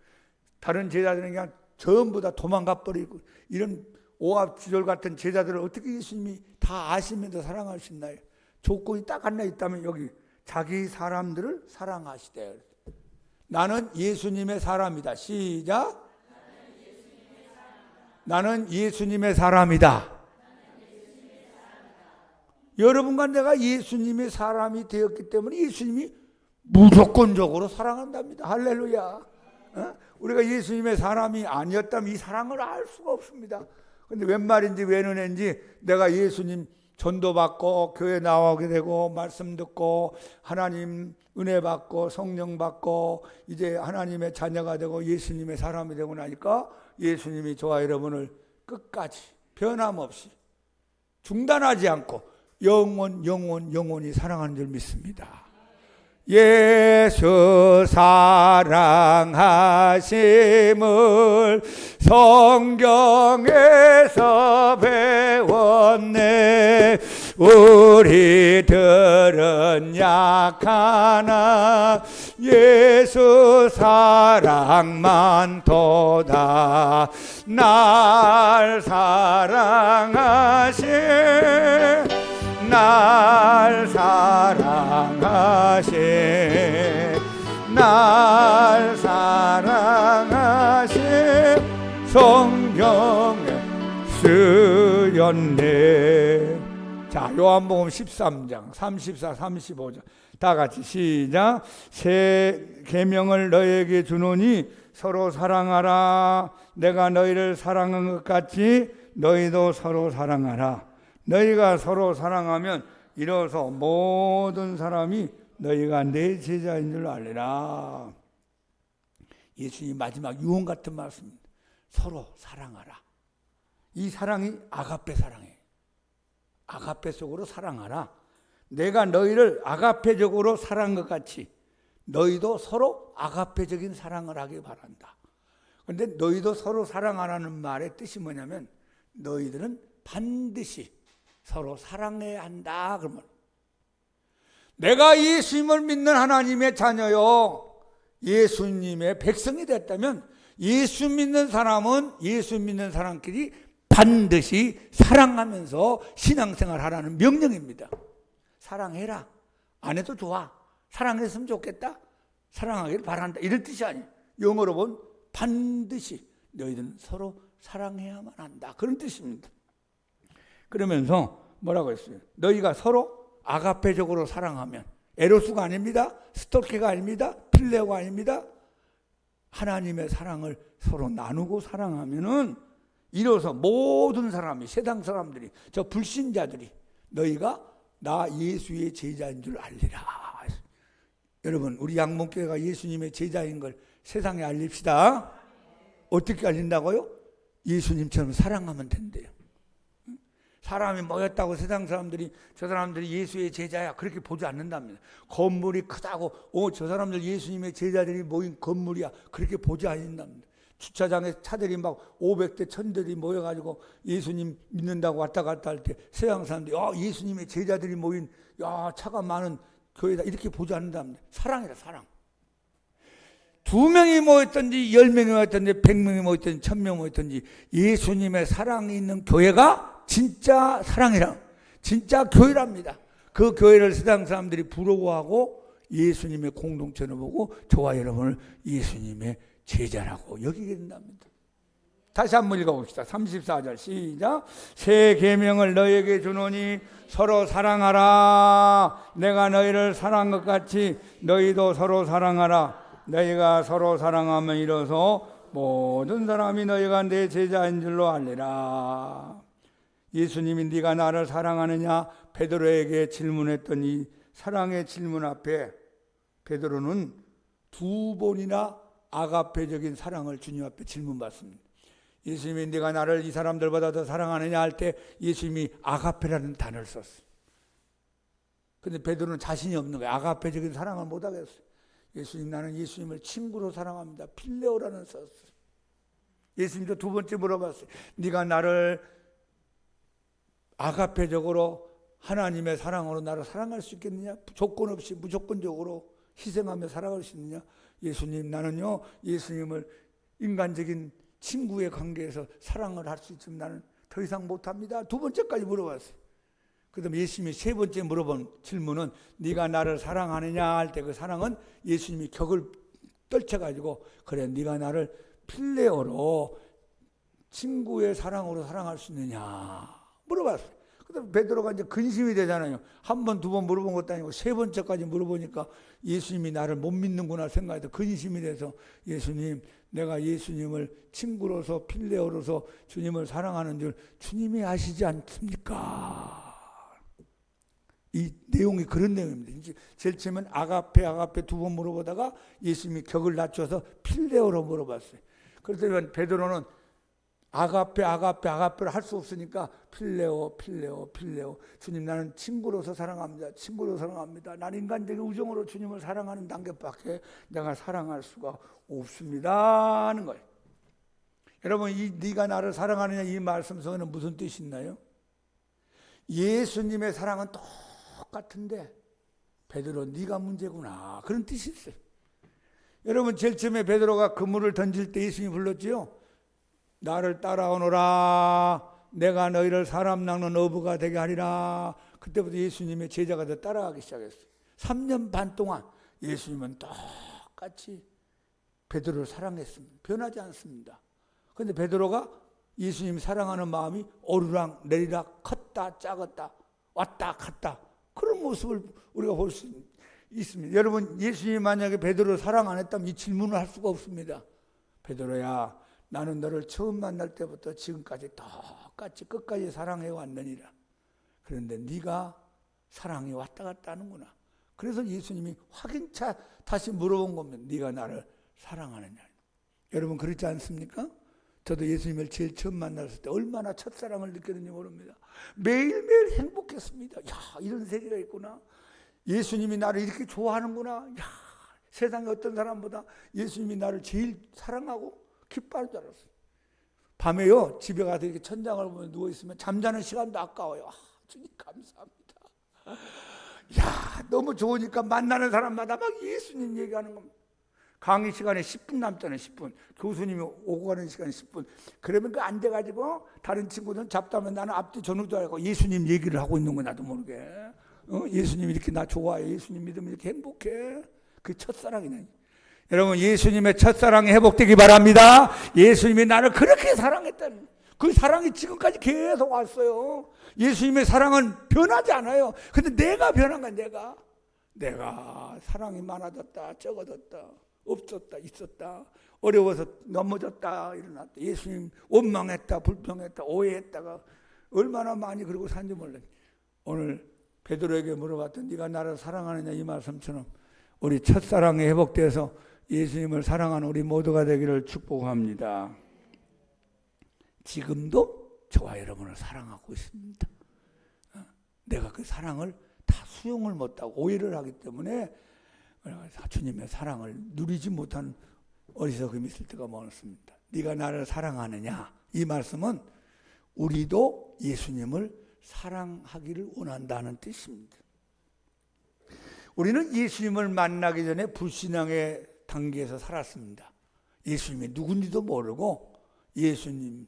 다른 제자들은 그냥 전부 다 도망가 버리고 이런 오합지졸 같은 제자들을 어떻게 예수님이 다 아시면서 사랑할 수 있나요? 조건이 딱 하나 있다면 여기 자기 사람들을 사랑하시되. 나는 예수님의 사람이다. 시작. 나는 예수님의 사람이다. 여러분과 내가 예수님의 사람이 되었기 때문에 예수님이 무조건적으로 사랑한답니다. 할렐루야. 우리가 예수님의 사람이 아니었다면 이 사랑을 알 수가 없습니다. 근데 웬 말인지 웬 은혜인지 내가 예수님 전도받고 교회 나오게 되고 말씀 듣고 하나님 은혜 받고 성령 받고 이제 하나님의 자녀가 되고 예수님의 사람이 되고 나니까 예수님이 저와 여러분을 끝까지 변함없이 중단하지 않고 영원히 사랑하는 줄 믿습니다. 예수 사랑하심을 성경에서 배웠네. 우리들은 약하나 예수 사랑만 도다. 날 사랑하신 날 사랑하신 날 사랑하신 성경에 쓰였네. 자, 요한복음 13장 34, 35절 다 같이 시작. 새 계명을 너희에게 주노니 서로 사랑하라. 내가 너희를 사랑한 것 같이 너희도 서로 사랑하라. 너희가 서로 사랑하면 이로써 모든 사람이 너희가 내 제자인 줄 알리라. 예수님 마지막 유언 같은 말씀입니다. 서로 사랑하라. 이 사랑이 아가페 사랑이에요. 아가페 속으로 사랑하라. 내가 너희를 아가페적으로 사랑한 것 같이 너희도 서로 아가페적인 사랑을 하길 바란다. 그런데 너희도 서로 사랑하라는 말의 뜻이 뭐냐면 너희들은 반드시 서로 사랑해야 한다. 그러면 내가 예수님을 믿는 하나님의 자녀요, 예수님의 백성이 됐다면 예수 믿는 사람은 예수 믿는 사람끼리 반드시 사랑하면서 신앙생활 하라는 명령입니다. 사랑해라. 안 해도 좋아. 사랑했으면 좋겠다. 사랑하기를 바란다. 이런 뜻이 아니에요. 영어로 보면 반드시 너희들은 서로 사랑해야만 한다. 그런 뜻입니다. 그러면서 뭐라고 했어요? 너희가 서로 아가페적으로 사랑하면, 에로스가 아닙니다. 스토케가 아닙니다. 필레오가 아닙니다. 하나님의 사랑을 서로 나누고 사랑하면은 이로써 모든 사람이, 세상 사람들이, 저 불신자들이 너희가 나 예수의 제자인 줄 알리라. 여러분, 우리 양문교회가 예수님의 제자인 걸 세상에 알립시다. 어떻게 알린다고요? 예수님처럼 사랑하면 된대요. 사람이 모였다고 세상 사람들이 저 사람들이 예수의 제자야 그렇게 보지 않는답니다. 건물이 크다고 저 사람들 예수님의 제자들이 모인 건물이야 그렇게 보지 않는답니다. 주차장에 차들이 막 500대 1000대들이 모여가지고 예수님 믿는다고 왔다 갔다 할 때 세상 사람들이 예수님의 제자들이 모인 차가 많은 교회다 이렇게 보지 않는답니다. 사랑이다, 사랑. 2명이 모였든지 10명이 모였든지 100명이 모였든지 1000명이 모였든지 예수님의 사랑이 있는 교회가 진짜 사랑이라, 진짜 교회랍니다. 그 교회를 세상 사람들이 부러워하고 예수님의 공동체로 보고 저와 여러분을 예수님의 제자라고 여기게 된답니다. 다시 한번 읽어봅시다. 34절 시작. 새 계명을 너희에게 주노니 서로 사랑하라. 내가 너희를 사랑한 것 같이 너희도 서로 사랑하라. 너희가 서로 사랑하면 이로써 모든 사람이 너희가 내 제자인 줄로 알리라. 예수님이 네가 나를 사랑하느냐 베드로에게 질문했던 이 사랑의 질문 앞에 베드로는 2번이나 아가페적인 사랑을 주님 앞에 질문받습니다. 예수님이 네가 나를 이 사람들보다 더 사랑하느냐 할 때 예수님이 아가페라는 단어를 썼어요. 그런데 베드로는 자신이 없는 거예요. 아가페적인 사랑을 못 하겠어요. 예수님, 나는 예수님을 친구로 사랑합니다. 필레오라는 썼어요. 예수님도 2번째 물어봤어요. 네가 나를 아가페적으로 하나님의 사랑으로 나를 사랑할 수 있겠느냐? 조건 없이 무조건적으로 희생하며 살아갈 수 있느냐? 예수님, 나는요 예수님을 인간적인 친구의 관계에서 사랑을 할 수 있으면 나는 더 이상 못합니다. 두 번째까지 물어봤어요. 그 다음에 예수님이 세 번째 물어본 질문은 네가 나를 사랑하느냐 할 때 그 사랑은 예수님이 격을 떨쳐가지고 그래 네가 나를 필레오로 친구의 사랑으로 사랑할 수 있느냐 물어봤어요. 그 다음에 베드로가 이제 근심이 되잖아요. 한 번, 두 번 물어본 것도 아니고 세 번째까지 물어보니까 예수님이 나를 못 믿는구나 생각해서 근심이 돼서 예수님, 내가 예수님을 친구로서 필레오로서 주님을 사랑하는 줄 주님이 아시지 않습니까? 이 내용이 그런 내용입니다. 이제 제일 처음엔 아가페 두 번 물어보다가 예수님이 격을 낮춰서 필레오로 물어봤어요. 그래서 베드로는 아가페를 할 수 없으니까 필레오. 주님 나는 친구로서 사랑합니다. 친구로 사랑합니다. 나는 인간적인 우정으로 주님을 사랑하는 단계밖에 내가 사랑할 수가 없습니다 하는 거예요. 여러분 이 네가 나를 사랑하느냐 이 말씀 속에는 무슨 뜻이 있나요? 예수님의 사랑은 똑같은데 베드로 네가 문제구나 그런 뜻이 있어요. 여러분 제일 처음에 베드로가 그물을 던질 때 예수님이 불렀지요. 나를 따라오너라 내가 너희를 사람 낚는 어부가 되게 하리라. 그때부터 예수님의 제자가 더 따라가기 시작했어요. 3년 반 동안 예수님은 똑같이 베드로를 사랑했습니다. 변하지 않습니다. 그런데 베드로가 예수님 사랑하는 마음이 오르락 내리락 컸다 작았다 왔다 갔다 그런 모습을 우리가 볼 수 있습니다. 여러분 예수님이 만약에 베드로를 사랑 안 했다면 이 질문을 할 수가 없습니다. 베드로야 나는 너를 처음 만날 때부터 지금까지 똑같이 끝까지 사랑해 왔느니라. 그런데 네가 사랑이 왔다 갔다 하는구나. 그래서 예수님이 확인차 다시 물어본 겁니다. 네가 나를 사랑하느냐. 여러분 그렇지 않습니까? 저도 예수님을 제일 처음 만났을 때 얼마나 첫사랑을 느꼈는지 모릅니다. 매일매일 행복했습니다. 야 이런 세계가 있구나. 예수님이 나를 이렇게 좋아하는구나. 야 세상에 어떤 사람보다 예수님이 나를 제일 사랑하고 기뻐할 줄 알았어요. 밤에요 집에 가서 이렇게 천장을 보면 누워있으면 잠자는 시간도 아까워요. 주님 감사합니다. 야 너무 좋으니까 만나는 사람마다 막 예수님 얘기하는 겁니다. 강의 시간에 10분 남잖아요. 10분 교수님이 오고 가는 시간 10분 그러면 그 안 돼가지고 다른 친구들은 잡다면 나는 앞뒤 저녁도 알고 예수님 얘기를 하고 있는 거 나도 모르게 예수님 이렇게 나 좋아해 예수님 믿으면 이렇게 행복해. 그 첫사랑이네. 여러분 예수님의 첫사랑이 회복되기 바랍니다. 예수님이 나를 그렇게 사랑했다는 그 사랑이 지금까지 계속 왔어요. 예수님의 사랑은 변하지 않아요. 근데 내가 변한 거야. 내가 사랑이 많아졌다 적어졌다 없었다 있었다 어려워서 넘어졌다 일어났다 예수님 원망했다 불평했다 오해했다가 얼마나 많이 그러고 산지 몰라요. 오늘 베드로에게 물어봤던 네가 나를 사랑하느냐 이 말씀처럼 우리 첫사랑이 회복돼서 예수님을 사랑하는 우리 모두가 되기를 축복합니다. 지금도 저와 여러분을 사랑하고 있습니다. 내가 그 사랑을 다 수용을 못하고 오해를 하기 때문에 주님의 사랑을 누리지 못한 어리석음이 있을 때가 많습니다. 네가 나를 사랑하느냐 이 말씀은 우리도 예수님을 사랑하기를 원한다는 뜻입니다. 우리는 예수님을 만나기 전에 불신앙의 단계에서 살았습니다. 예수님이 누군지도 모르고 예수님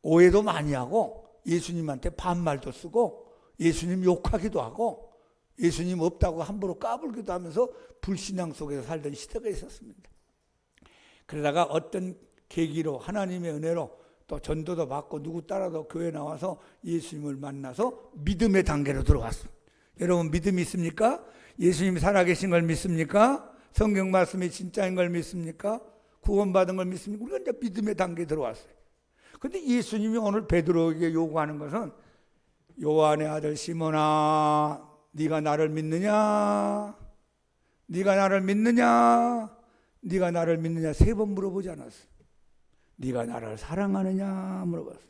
오해도 많이 하고 예수님한테 반말도 쓰고 예수님 욕하기도 하고 예수님 없다고 함부로 까불기도 하면서 불신앙 속에서 살던 시대가 있었습니다. 그러다가 어떤 계기로 하나님의 은혜로 또 전도도 받고 누구 따라도 교회 나와서 예수님을 만나서 믿음의 단계로 들어갔습니다. 여러분 믿음이 있습니까? 예수님이 살아계신 걸 믿습니까? 성경 말씀이 진짜인 걸 믿습니까? 구원받은 걸 믿습니까? 우리가 이제 믿음의 단계에 들어왔어요. 그런데 예수님이 오늘 베드로에게 요구하는 것은 요한의 아들 시몬아 네가 나를 믿느냐? 네가 나를 믿느냐? 네가 나를 믿느냐? 3번 물어보지 않았어요. 네가 나를 사랑하느냐? 물어봤어요.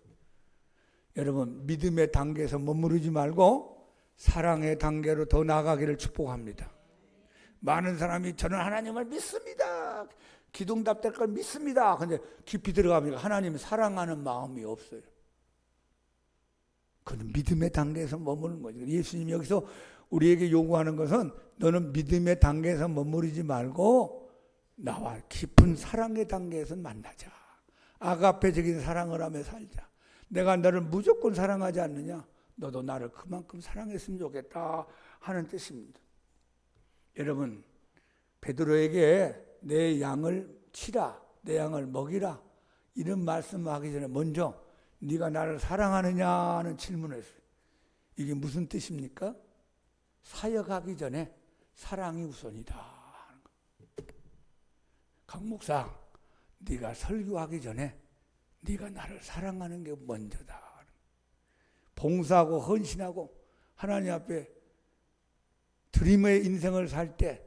여러분 믿음의 단계에서 머무르지 말고 사랑의 단계로 더 나아가기를 축복합니다. 많은 사람이 저는 하나님을 믿습니다. 기도응답될 걸 믿습니다. 근데 깊이 들어가면 하나님 사랑하는 마음이 없어요. 그건 믿음의 단계에서 머무는 거죠. 예수님이 여기서 우리에게 요구하는 것은 너는 믿음의 단계에서 머무르지 말고 나와 깊은 사랑의 단계에서 만나자. 아가페적인 사랑을 하며 살자. 내가 너를 무조건 사랑하지 않느냐? 너도 나를 그만큼 사랑했으면 좋겠다 하는 뜻입니다. 여러분, 베드로에게 내 양을 치라, 내 양을 먹이라 이런 말씀하기 전에 먼저 네가 나를 사랑하느냐는 질문을 했어요. 이게 무슨 뜻입니까? 사역하기 전에 사랑이 우선이다. 강 목사, 네가 설교하기 전에 네가 나를 사랑하는 게 먼저다. 봉사하고 헌신하고 하나님 앞에 드림의 인생을 살 때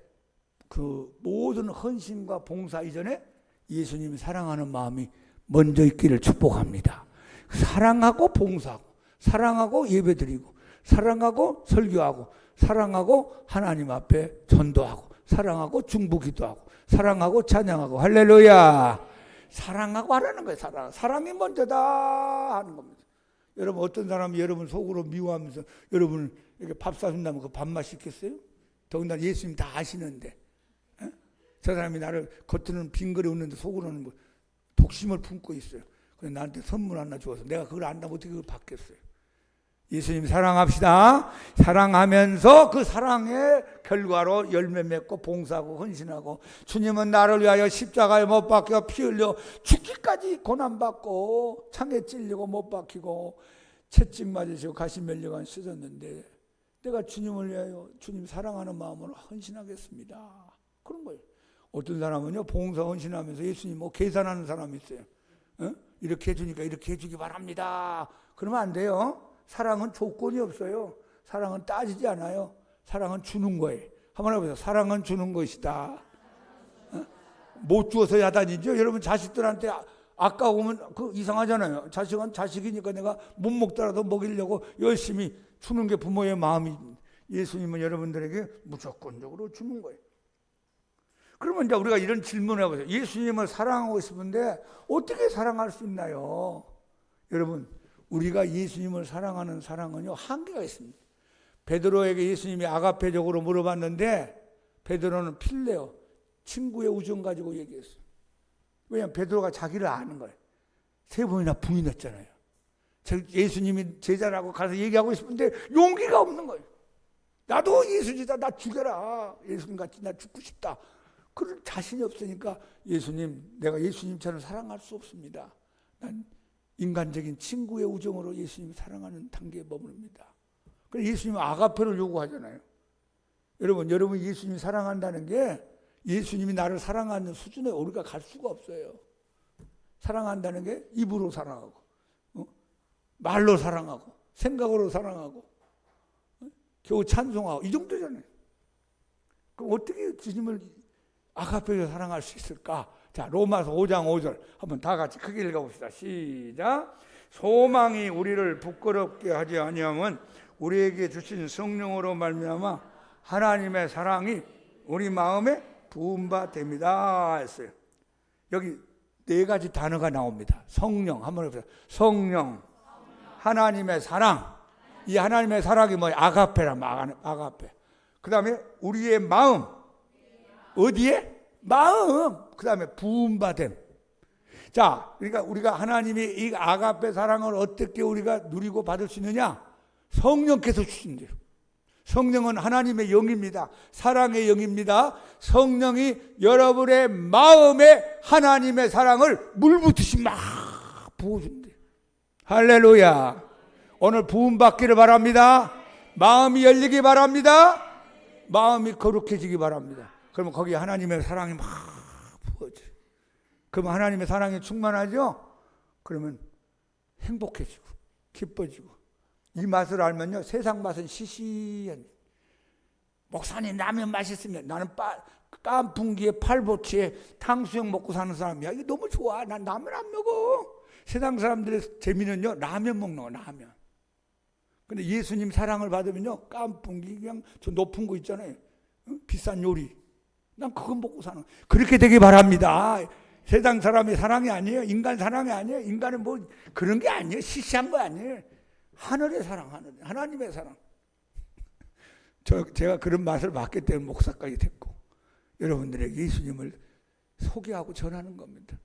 그 모든 헌신과 봉사 이전에 예수님이 사랑하는 마음이 먼저 있기를 축복합니다. 사랑하고 봉사하고 사랑하고 예배드리고 사랑하고 설교하고 사랑하고 하나님 앞에 전도하고 사랑하고 중보기도하고 사랑하고 찬양하고 할렐루야. 사랑하고 하라는 거예요. 사랑이 먼저다 하는 겁니다. 여러분, 어떤 사람이 여러분 속으로 미워하면서 여러분 이렇게 밥 사준다면 그 밥맛 있겠어요? 더군다나 예수님 다 아시는데, 에? 저 사람이 나를 겉으로는 빙그레 웃는데 속으로는 뭐 독심을 품고 있어요. 그래서 나한테 선물 하나 주어서 내가 그걸 안다면 어떻게 그걸 받겠어요? 예수님 사랑합시다. 사랑하면서 그 사랑의 결과로 열매 맺고 봉사하고 헌신하고, 주님은 나를 위하여 십자가에 못 박혀 피 흘려 죽기까지 고난받고 창에 찔리고 못 박히고 채찍 맞으시고 가시 멸류관 씻었는데 내가 주님을 위하여 주님 사랑하는 마음으로 헌신하겠습니다. 그런 거예요. 어떤 사람은요, 봉사 헌신하면서 예수님 뭐 계산하는 사람이 있어요. 이렇게 해주니까 이렇게 해주기 바랍니다. 그러면 안 돼요. 사랑은 조건이 없어요. 사랑은 따지지 않아요. 사랑은 주는 거예요. 한번 해보세요. 사랑은 주는 것이다. 못 주어서 야단이죠. 여러분, 자식들한테 아까우면 그 이상하잖아요. 자식은 자식이니까 내가 못 먹더라도 먹이려고 열심히 주는 게 부모의 마음입니다. 예수님은 여러분들에게 무조건적으로 주는 거예요. 그러면 이제 우리가 이런 질문을 해보세요. 예수님을 사랑하고 싶은데 어떻게 사랑할 수 있나요? 여러분, 우리가 예수님을 사랑하는 사랑은요, 한계가 있습니다. 베드로에게 예수님이 아가페적으로 물어봤는데 베드로는 필레오, 친구의 우정 가지고 얘기했어요. 왜냐하면 베드로가 자기를 아는 거예요. 3번이나 부인했잖아요. 예수님이 제자라고 가서 얘기하고 싶은데 용기가 없는 거예요. 나도 예수지다, 나 죽여라. 예수님같이 나 죽고 싶다. 그럴 자신이 없으니까 예수님, 내가 예수님처럼 사랑할 수 없습니다. 난 인간적인 친구의 우정으로 예수님 사랑하는 단계에 머무릅니다. 그래서 예수님은 아가페를 요구하잖아요. 여러분 예수님 사랑한다는 게 예수님이 나를 사랑하는 수준에 우리가 갈 수가 없어요. 사랑한다는 게 입으로 사랑하고, 말로 사랑하고, 생각으로 사랑하고, 겨우 찬송하고, 이 정도잖아요. 그럼 어떻게 주님을 아가페로 사랑할 수 있을까? 자, 로마서 5장 5절 한번 다 같이 크게 읽어봅시다. 시작. 소망이 우리를 부끄럽게 하지 아니하면 우리에게 주신 성령으로 말미암아 하나님의 사랑이 우리 마음에 부은 바 됩니다 했어요. 여기 4가지 단어가 나옵니다. 성령, 한번 해보세요. 성령, 하나님의 사랑. 이 하나님의 사랑이 뭐예요? 아가페란 아가페. 그 다음에 우리의 마음. 어디에? 마음. 그 다음에 부음받음. 자, 그러니까 우리가 하나님의 이 아가페 사랑을 어떻게 우리가 누리고 받을 수 있느냐? 성령께서 주신대요. 성령은 하나님의 영입니다. 사랑의 영입니다. 성령이 여러분의 마음에 하나님의 사랑을 물붓듯이 막 부어준대요. 할렐루야. 오늘 부음받기를 바랍니다. 마음이 열리기 바랍니다. 마음이 거룩해지기 바랍니다. 그러면 거기에 하나님의 사랑이 막 부어져요. 그러면 하나님의 사랑이 충만하죠? 그러면 행복해지고 기뻐지고, 이 맛을 알면요, 세상 맛은 시시한. 목사님 라면 맛있으면 나는 깐풍기에 팔보치에 탕수육 먹고 사는 사람이야. 이거 너무 좋아. 난 라면 안 먹어. 세상 사람들의 재미는요, 라면 먹는 거, 라면. 근데 예수님 사랑을 받으면요, 깐풍기 그냥 저 높은 거 있잖아요. 비싼 요리. 난 그거 먹고 사는. 그렇게 되기 바랍니다. 세상 사람의 사랑이 아니에요. 인간 사랑이 아니에요. 인간은 뭐 그런 게 아니에요. 시시한 거 아니에요. 하늘의 사랑, 하나님의 사랑. 제가 그런 맛을 봤기 때문에 목사까지 됐고, 여러분들에게 예수님을 소개하고 전하는 겁니다.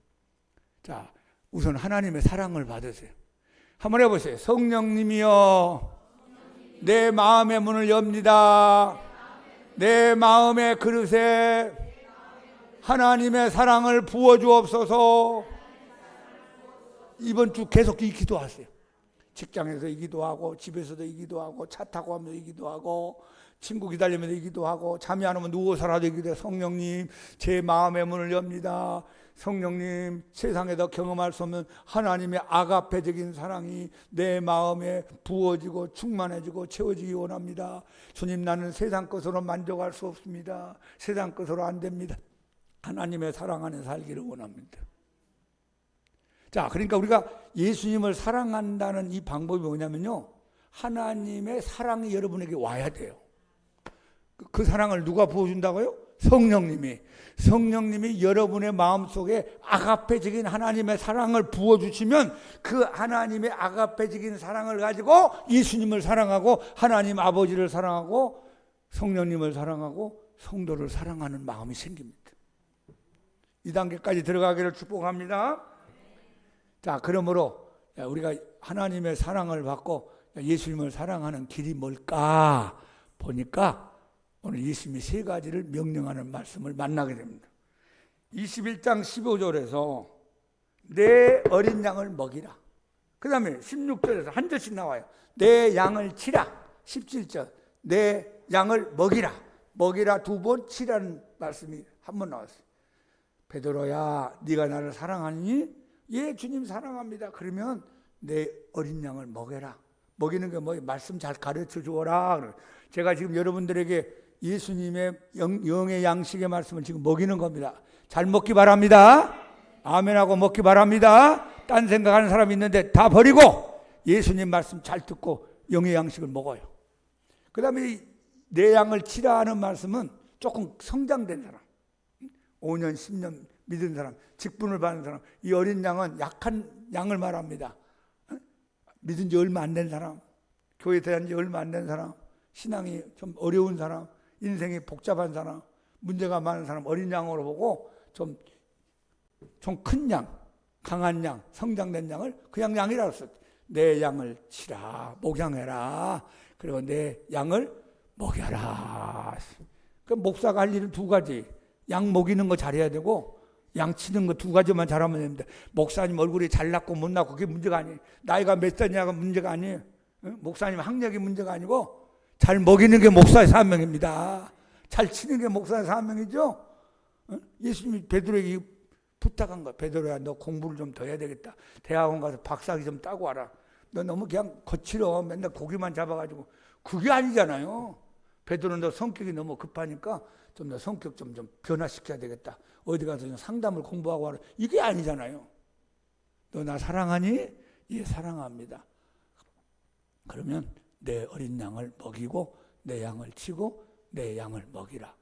자, 우선 하나님의 사랑을 받으세요. 한번 해보세요. 성령님이여 내 마음의 문을 엽니다. 내 마음의 그릇에 하나님의 사랑을 부어주옵소서. 이번 주 계속 이 기도하세요. 직장에서 이 기도하고 집에서도 이 기도하고 차 타고 하면서 이 기도하고 친구 기다리면서 이 기도하고 잠이 안 오면 누워서라도 이 기도해. 성령님 제 마음의 문을 엽니다. 성령님 세상에서 경험할 수 없는 하나님의 아가페적인 사랑이 내 마음에 부어지고 충만해지고 채워지기 원합니다. 주님 나는 세상 것으로 만족할 수 없습니다. 세상 것으로 안 됩니다. 하나님의 사랑 안에 살기를 원합니다. 자, 그러니까 우리가 예수님을 사랑한다는 이 방법이 뭐냐면요, 하나님의 사랑이 여러분에게 와야 돼요. 그 사랑을 누가 부어준다고요? 성령님이 여러분의 마음속에 아가페적인 하나님의 사랑을 부어주시면 그 하나님의 아가페적인 사랑을 가지고 예수님을 사랑하고 하나님 아버지를 사랑하고 성령님을 사랑하고 성도를 사랑하는 마음이 생깁니다. 이 단계까지 들어가기를 축복합니다. 자, 그러므로 우리가 하나님의 사랑을 받고 예수님을 사랑하는 길이 뭘까 보니까 오늘 예수님이 세 가지를 명령하는 말씀을 만나게 됩니다. 21장 15절에서 내 어린 양을 먹이라. 그 다음에 16절에서 한 절씩 나와요. 내 양을 치라. 17절 내 양을 먹이라. 먹이라 두 번, 치라는 말씀이 한 번 나왔어요. 베드로야 네가 나를 사랑하니? 예 주님 사랑합니다. 그러면 내 어린 양을 먹여라. 먹이는 게 뭐예요? 말씀 잘 가르쳐 주어라. 제가 지금 여러분들에게 예수님의 영의 양식의 말씀을 지금 먹이는 겁니다. 잘 먹기 바랍니다. 아멘하고 먹기 바랍니다. 딴 생각하는 사람이 있는데 다 버리고 예수님 말씀 잘 듣고 영의 양식을 먹어요. 그 다음에 내 양을 치라 하는 말씀은 조금 성장된 사람, 5년 10년 믿은 사람, 직분을 받는 사람, 이 어린 양은 약한 양을 말합니다. 믿은 지 얼마 안 된 사람, 교회 다닌 지 얼마 안 된 사람, 신앙이 좀 어려운 사람, 인생이 복잡한 사람, 문제가 많은 사람, 어린 양으로 보고 좀 큰 양, 강한 양, 성장된 양을 그냥 양이라고 했어요. 내 양을 치라, 목양해라. 그리고 내 양을 먹여라. 그 목사가 할 일은 두 가지. 양 먹이는 거 잘해야 되고 양 치는 거 두 가지만 잘하면 됩니다. 목사님 얼굴이 잘났고 못났고 그게 문제가 아니에요. 나이가 몇 살이냐가 문제가 아니에요. 목사님 학력이 문제가 아니고 잘 먹이는 게 목사의 사명입니다. 잘 치는 게 목사의 사명이죠. 예수님이 베드로에게 부탁한 거야. 베드로야 너 공부를 좀 더 해야 되겠다. 대학원 가서 박사학위 좀 따고 와라. 너 너무 그냥 거칠어. 맨날 고기만 잡아가지고. 그게 아니잖아요. 베드로 너 성격이 너무 급하니까 좀 더 성격 좀 변화시켜야 되겠다. 어디 가서 좀 상담을 공부하고 와라. 이게 아니잖아요. 너 나 사랑하니? 예, 사랑합니다. 그러면 내 어린 양을 먹이고 내 양을 치고 내 양을 먹이라.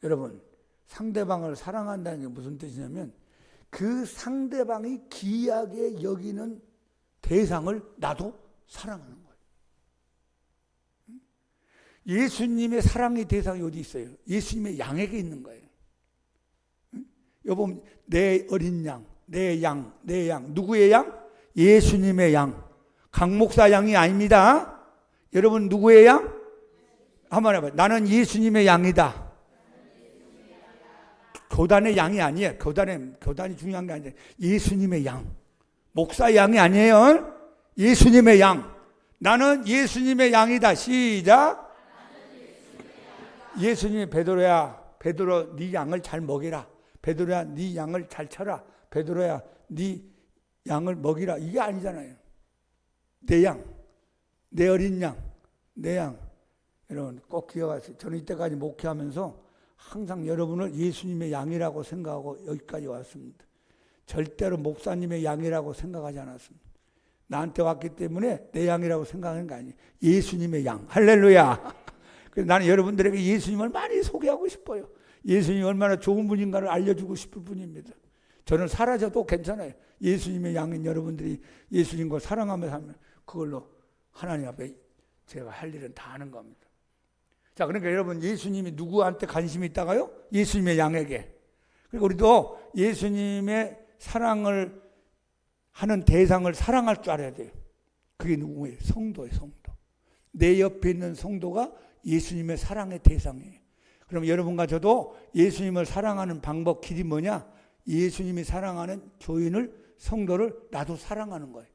여러분, 상대방을 사랑한다는 게 무슨 뜻이냐면 그 상대방이 귀하게 여기는 대상을 나도 사랑하는 거예요. 예수님의 사랑의 대상이 어디 있어요? 예수님의 양에게 있는 거예요. 여러분, 내 어린 양, 내 양, 내 양. 누구의 양? 예수님의 양. 강 목사 양이 아닙니다. 여러분 누구의 양? 한번 해봐요. 나는 예수님의 양이다. 교단의 양이 아니에요. 교단이 중요한 게 아니에요. 예수님의 양. 목사의 양이 아니에요. 예수님의 양. 나는 예수님의 양이다. 시작. 예수님이 베드로야, 베드로 네 양을 잘 먹이라. 베드로야 네 양을 잘 쳐라. 베드로야 네 양을 먹이라. 이게 아니잖아요. 내 양, 내 어린 양, 내 양. 여러분 꼭 기억하세요. 저는 이때까지 목회하면서 항상 여러분을 예수님의 양이라고 생각하고 여기까지 왔습니다. 절대로 목사님의 양이라고 생각하지 않았습니다. 나한테 왔기 때문에 내 양이라고 생각하는 게 아니에요. 예수님의 양. 할렐루야. 그래서 나는 여러분들에게 예수님을 많이 소개하고 싶어요. 예수님이 얼마나 좋은 분인가를 알려주고 싶을 뿐입니다. 저는 사라져도 괜찮아요. 예수님의 양인 여러분들이 예수님과 사랑하며 살면 그걸로 하나님 앞에 제가 할 일은 다 하는 겁니다. 자, 그러니까 여러분 예수님이 누구한테 관심이 있다가요? 예수님의 양에게. 그리고 우리도 예수님의 사랑을 하는 대상을 사랑할 줄 알아야 돼요. 그게 누구예요? 성도예요. 성도. 내 옆에 있는 성도가 예수님의 사랑의 대상이에요. 그럼 여러분과 저도 예수님을 사랑하는 방법, 길이 뭐냐? 예수님이 사랑하는 교인을, 성도를 나도 사랑하는 거예요.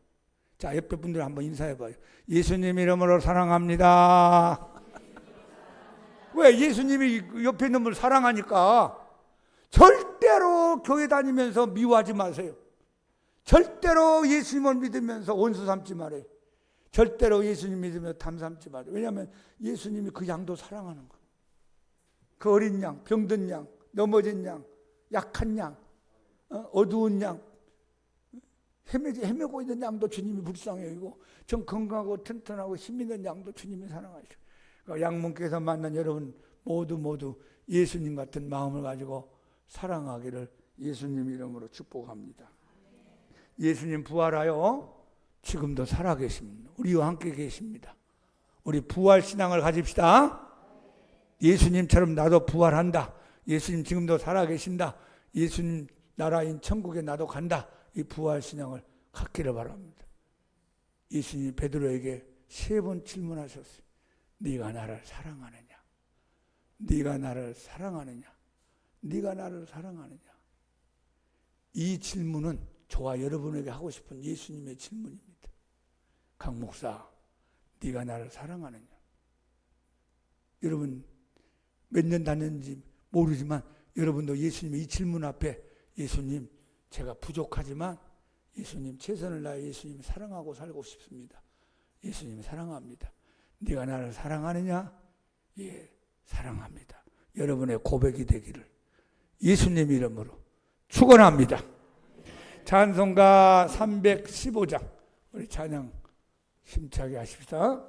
자, 옆에 분들 한번 인사해봐요. 예수님 이름으로 사랑합니다. 왜? 예수님이 옆에 있는 분을 사랑하니까. 절대로 교회 다니면서 미워하지 마세요. 절대로 예수님을 믿으면서 원수 삼지 말아요. 절대로 예수님 믿으면서 담 삼지 말아요. 왜냐하면 예수님이 그 양도 사랑하는 거예요. 그 어린 양, 병든 양, 넘어진 양, 약한 양, 어두운 양, 헤매고 있는 양도 주님이 불쌍히 여기고, 좀 건강하고 튼튼하고 힘 있는 양도 주님이 사랑하시고, 그러니까 양문께서 만난 여러분 모두 예수님 같은 마음을 가지고 사랑하기를 예수님 이름으로 축복합니다. 예수님 부활하여 지금도 살아계십니다. 우리와 함께 계십니다. 우리 부활 신앙을 가집시다. 예수님처럼 나도 부활한다. 예수님 지금도 살아계신다. 예수님 나라인 천국에 나도 간다. 이 부활 신앙을 갖기를 바랍니다. 예수님이 베드로에게 3번 질문하셨어요. 네가 나를 사랑하느냐? 네가 나를 사랑하느냐? 네가 나를 사랑하느냐? 이 질문은 저와 여러분에게 하고 싶은 예수님의 질문입니다. 강 목사, 네가 나를 사랑하느냐? 여러분 몇 년 다녔는지 모르지만 여러분도 예수님의 이 질문 앞에 예수님, 제가 부족하지만 예수님 최선을 다해 예수님 사랑하고 살고 싶습니다. 예수님 사랑합니다. 네가 나를 사랑하느냐? 예, 사랑합니다. 여러분의 고백이 되기를 예수님 이름으로 축원합니다. 찬송가 315장 우리 찬양 힘차게 하십시다.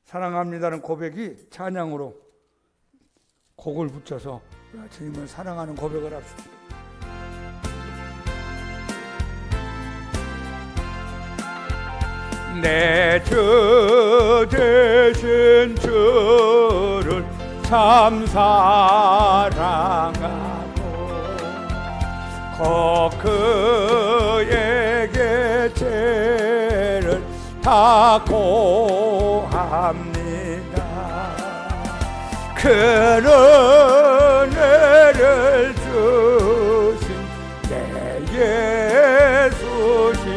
사랑합니다는 고백이 찬양으로 곡을 붙여서 주님을 사랑하는 고백을 합시다. 내 주 되신 주를 참 사랑하고 곧 그에게 죄를 다 고합니다. 그 은혜를 주신 내 예수님이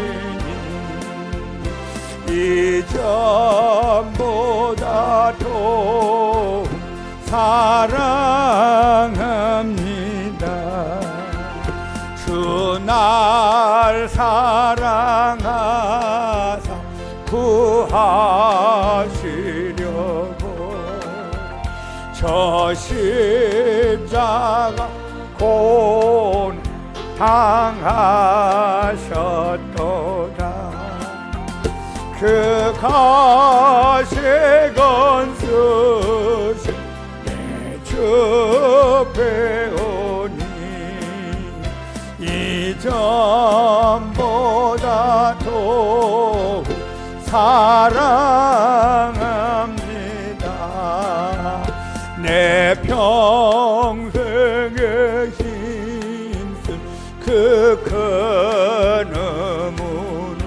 이전보다 더욱 사랑합니다. 주 날 사랑하사 구하시려고 저 십자가 고난 당하셨도다. 그 가시건 쓰신 내 주 배우니 이전보다 더욱 사랑합니다. 내 평생의 힘쓴 그 큰 의무는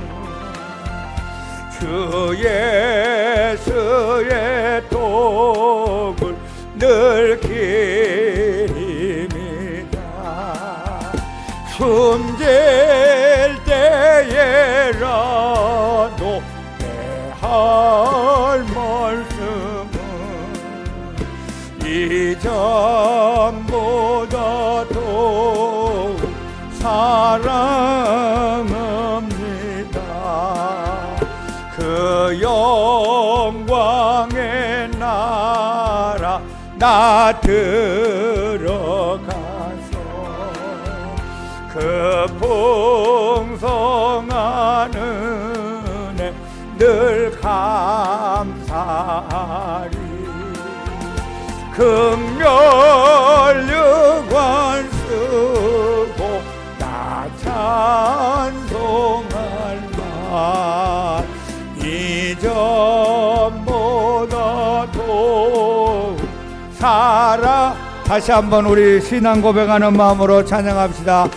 주 예수의 독을 늘 기립니다. 숨질 때에라도 내 할 말씀은 이전보다 더욱 사랑합니다. 그 영광의 나라 나 들어가서 그 풍성한 은혜 늘 감사하리. 금멸유관 쓰고 나 찬송할 만 이전보다 더욱 다시 한번 우리 신앙 고백하는 마음으로 찬양합시다.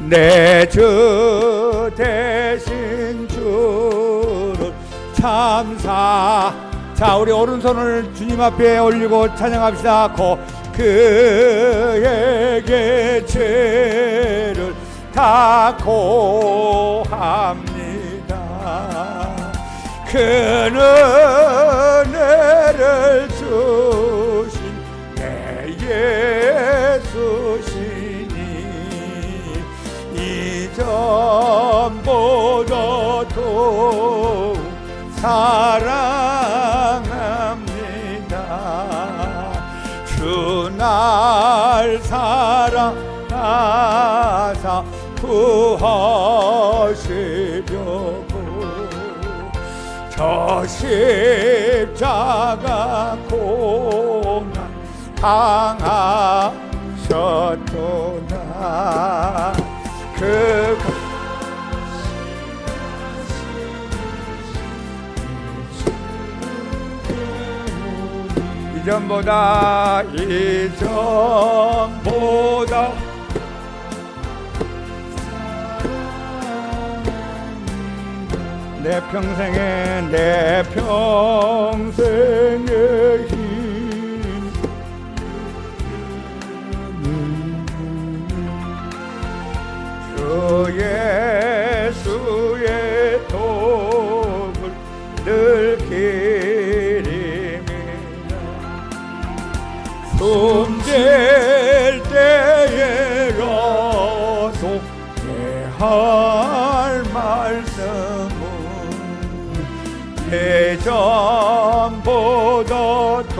내 주 대신 주 참사. 자, 우리 오른손을 주님 앞에 올리고 찬양합시다. 그에게 죄를 다 고합니다. 그 은혜를 주신 내 예수시니 이전보다 더욱 사랑합니다. 주 날 사랑하사 구하시려고 저 십자가 고난 당하셨도다. 그 이전보다 내 평생의 힘 주 예수의 도움을 늘 기립니다. 숨질 때에라도 내 할 말씀은 예전보다 더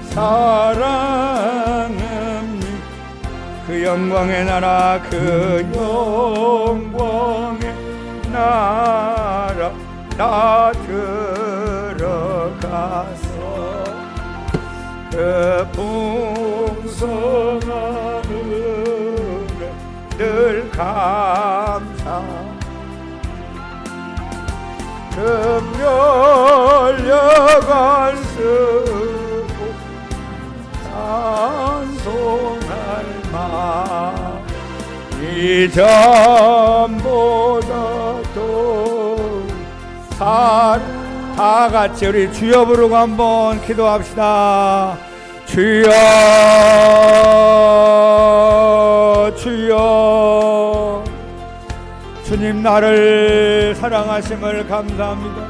사랑합니다. 그 영광의 나라, 그 영광의 나라 나 들어가서 그 풍성한 은혜 늘 감사 금열려갈 쓰고 찬송할 마 이전보다 더 다 같이 우리 주여 부르고 한번 기도합시다. 주여 주여 주님 나를 사랑하심을 감사합니다.